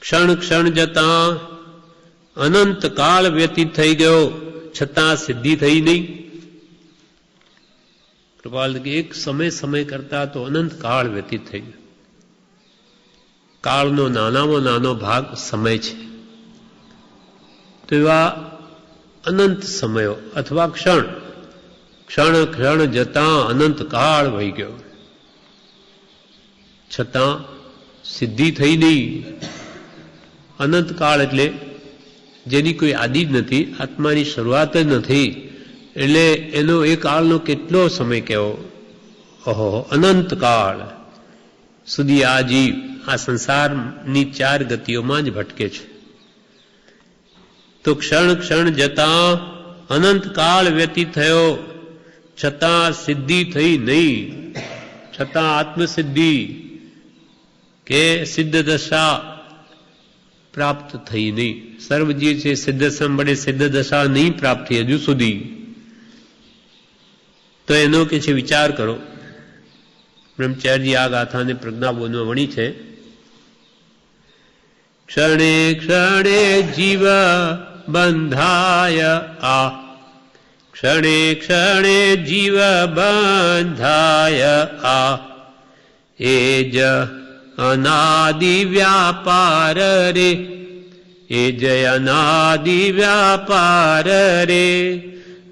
ક્ષણ ક્ષણ જતા અનંત કાળ વ્યતીત થઈ ગયો, છતાં સિદ્ધિ થઈ નહીં. કૃપાલ કે એક સમય કરતા તો અનંત કાળ વ્યતીત થઈ ગયો. કાળનો નાનામાં નાનો ભાગ સમય છે. તો એવા અનંત સમયો અથવા ક્ષણ ક્ષણ ક્ષણ જતા અનંત કાળ વહી ગયો, છતાં સિદ્ધિ થઈ નહીં. અનંત કાળ એટલે જેની કોઈ આદિ જ નથી, આત્માની શરૂઆત જ નથી, એટલે એનો એ કાળનો કેટલો સમય કહેવો. ઓહો, અનંત કાળ સુધી આ જીવ આ સંસારની ચાર ગતિઓમાં જ ભટકે છે. તો ક્ષણ ક્ષણ જતા અનંત કાળ વ્યતીત થયો, છતાં સિદ્ધિ થઈ નહીં. છતાં આત્મસિદ્ધિ કે સિદ્ધ દશા પ્રાપ્ત થઈ નહીં. સર્વજીવ છે સિદ્ધ સંબળે સિદ્ધ દશા નહીં પ્રાપ્ત થઈ હજુ સુધી. તો એનો કે છે વિચાર કરો. બ્રહ્મચારી આ ગાથાને પ્રજ્ઞાબોધમાં વણી છે. ક્ષણે ક્ષણે જીવ બંધાય આ, ક્ષણે ક્ષણે જીવ બંધાય આ, એ જ અનાદિ વ્યાપાર રે, એ જ અનાદિ વ્યાપાર રે.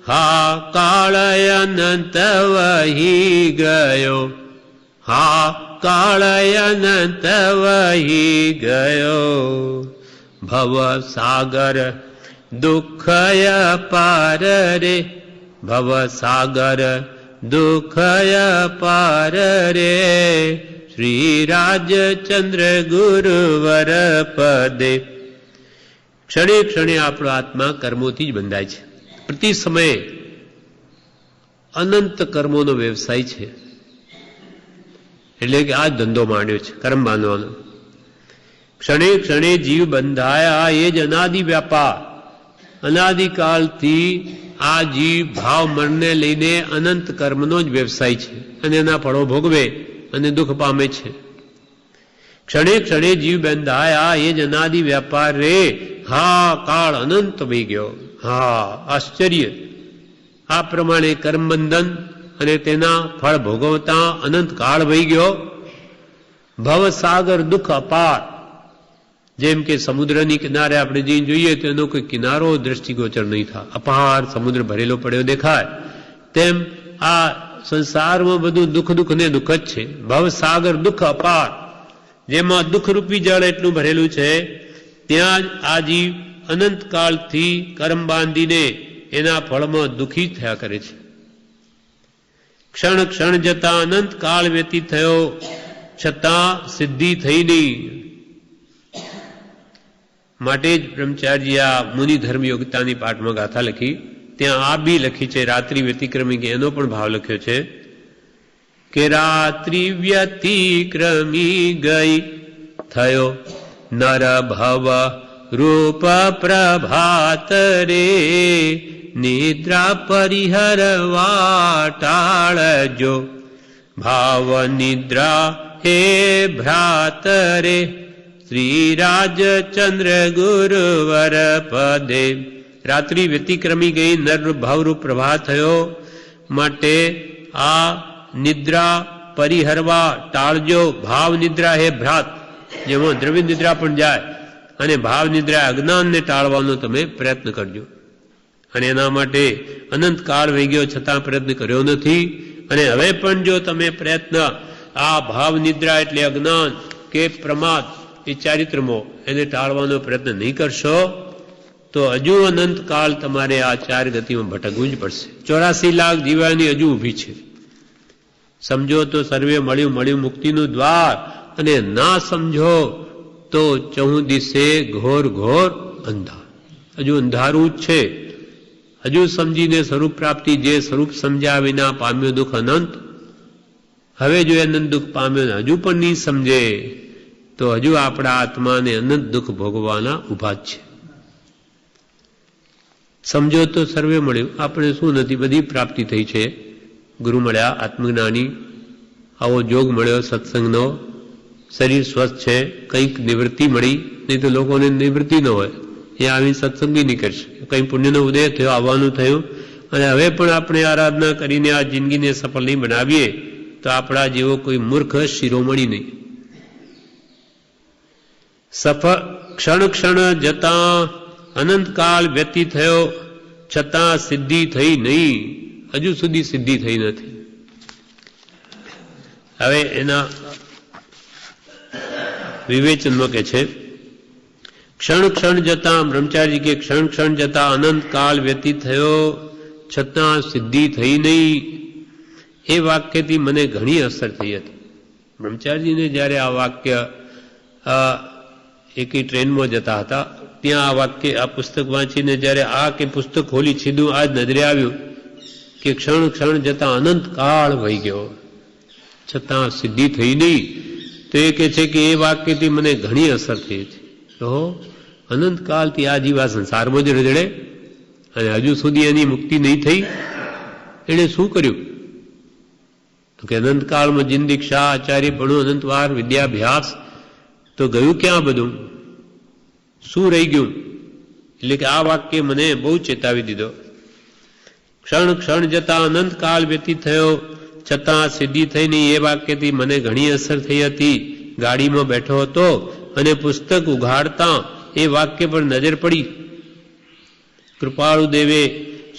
હા કાળય અનંત વહી ગયો, હા કાળય અનંત વહી ગયો. ભવ સાગર દુઃખય પાર રે, ભવ સાગર દુઃખય પાર રે. શ્રી રાજચંદ્ર ગુરુવર પદે. ક્ષણે ક્ષણે આપણો આત્મા કર્મોથી જ બંધાય છે. પ્રતિ સમયે અનંત કર્મોનો વ્યવસાય છે. એટલે કે આ ધંધો માંડ્યો છે કર્મ બાંધવાનો. ક્ષણે ક્ષણે જીવ બંધાયા, એ જ અનાદિ વ્યાપાર. અનાદિકાળથી આ જીવ ભાવ મનને લઈને અનંત કર્મનો જ વ્યવસાય છે અને એના ફળો ભોગવે અને દુઃખ પામે છે. ક્ષણે ક્ષણે જીવ બંધાયા, એ જ અનાદિ વ્યાપાર રે. હા કાળ અનંત વહી ગયો. હા આશ્ચર્ય. આ પ્રમાણે કર્મબંધન અને તેના ફળ ભોગવતા અનંત કાળ વહી ગયો. ભવસાગર દુઃખ અપાર. જેમ કે સમુદ્રની કિનારે આપણે જઈને જોઈએ તો એનો કોઈ કિનારો દ્રષ્ટિગોચર નહીં થાય, અપાર સમુદ્ર ભરેલો પડ્યો દેખાય. તેમ આ સંસારમાં બધું દુઃખ દુઃખ ને દુઃખ જ છે. ભવસાગર દુઃખ અપાર, જેમાં દુઃખરૂપી જળ એટલું ભરેલું છે, ત્યાં જ આ જીવ અનંતકાળથી કર્મ બાંધીને એના ફળમાં દુઃખી થયા કરે છે. ક્ષણ ક્ષણ જતા અનંત કાળ વ્યતીત થયો, છતાં સિદ્ધિ થઈ નહીં. માટે જ બ્રહ્મચારી આ મુનિ ધર્મ યોગતાની પાઠમાં ગાથા લખી. ત્યાં આ બી લખી છે રાત્રિ વ્યતિક્રમી, કે એનો પણ ભાવ લખ્યો છે કે રાત્રિ વ્યતિક્રમી ગઈ, થયો નર ભવ રૂપ પ્રભાત રે. નિદ્રા પરિહરવા ટાળજો, ભાવ નિદ્રા હે ભ્રાત રે. શ્રી રાજચંદ્ર ગુરુવર પદે. રાત્રિ વ્યતિક્રમી ગઈ, નર ભાવરૂપ પ્રભાત થયો, માટે આ નિદ્રા પરિહરવા ટાળજો. ભાવ નિદ્રા હે ભ્રાત, જેમાં દ્રવ્ય નિદ્રા પણ જાય, અને ભાવ નિદ્રા અજ્ઞાનને ટાળવાનો તમે પ્રયત્ન કરજો. અને એના માટે અનંત કાળ વહી ગયો, છતાં પ્રયત્ન કર્યો નથી. અને હવે પણ જો તમે પ્રયત્ન આ ભાવ નિદ્રા એટલે અજ્ઞાન કે પ્રમાદ એ ચારિત્રમો એને ટાળવાનો પ્રયત્ન નહીં કરશો તો હજુ અનંત કાળ તમારે આ ચાર ગતિમાં ભટકવું જ પડશે. 84 લાખ જીવાની હજુ ઊભી છે. સમજો તો સર્વે મળ્યું મળ્યું મુક્તિનું દ્વાર, અને ના સમજો તો 14 દિશે ઘોર ઘોર અંધાર. હજુ અંધારું જ છે. હજુ સમજીને સ્વરૂપ પ્રાપ્તિ, જે સ્વરૂપ સમજ્યા વિના પામ્યો દુઃખ અનંત. હવે જો અનંત દુઃખ પામ્યો હજુ પણ નહીં સમજે તો હજુ આપણા આત્માને અનંત દુઃખ ભોગવાના ઉભા જ છે. સમજો તો સર્વે મળ્યું. આપણે શું નથી, બધી પ્રાપ્તિ થઈ છે. ગુરુ મળ્યા, આત્મજ્ઞાની, આવો જોગ મળ્યો સત્સંગનો, શરીર સ્વસ્થ છે, કંઈક નિવૃત્તિ મળી, નહીં તો લોકોને નિવૃત્તિ ન હોય, એ આવી સત્સંગી નહીં કરી શકે. કંઈ પુણ્યનો ઉદય થયો, આવવાનું થયું, અને હવે પણ આપણે આરાધના કરીને આ જિંદગીને સફળ નહીં બનાવીએ તો આપણા જેવો કોઈ મૂર્ખ શિરોમણી નહીં. સફળ ક્ષણ ક્ષણ જતા અનંતકાળ વ્યતીત થયો છતાં સિદ્ધિ થઈ નહીં, હજુ સુધી સિદ્ધિ થઈ નથી. હવે એના વિવેચનમાં કે છે, ક્ષણ ક્ષણ જતા, બ્રહ્મચારી કે ક્ષણ ક્ષણ જતા અનંતકાળ વ્યતીત થયો છતાં સિદ્ધિ થઈ નહીં. એ વાક્યથી મને ઘણી અસર થઈ હતી. બ્રહ્મચારીજીને જ્યારે આ વાક્ય એકી ટ્રેનમાં જતા હતા, ત્યાં આ વાક્ય, આ પુસ્તક વાંચીને જ્યારે આ કે પુસ્તક ખોલી સીધું આ જ નજરે આવ્યું કે ક્ષણ ક્ષણ જતા અનંતકાળ વહી ગયો છતાં સિદ્ધિ થઈ નહીં. તો એ કહે છે કે એ વાક્યથી મને ઘણી અસર થઈ હતી. તો અનંતકાળથી આ જીવા સંસારમાં જ રજડે અને હજુ સુધી એની મુક્તિ નહીં થઈ. એણે શું કર્યું? તો કે અનંતકાળમાં જીન દીક્ષા, આચાર્ય ભણું, અનંતવાર વિદ્યાભ્યાસ, તો ગયું ક્યાં બધું? શું રહી ગયું? એટલે કે આ વાક્ય મને બહુ ચેતાવી દીધો. ક્ષણ ક્ષણ જતા અનંતકાળ વ્યતીત થયો છતાં સિદ્ધિ થઈ નહીં. એ વાક્યથી મને ઘણી અસર થઈ હતી. ગાડીમાં બેઠો હતો અને પુસ્તક ઉઘાડતા એ વાક્ય પર નજર પડી. કૃપાળુ દેવે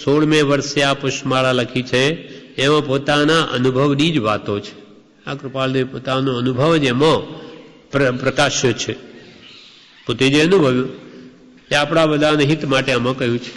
16મે વર્ષે આ પુષ્પમાળા લખી છે. એમાં પોતાના અનુભવની જ વાતો છે. આ કૃપાળુદેવ પોતાનો અનુભવ જ એમાં પ્રકાશ્યો છે. પોતે જે અનુભવ્યું એ આપણા બધાને હિત માટે આમાં કહ્યું છે.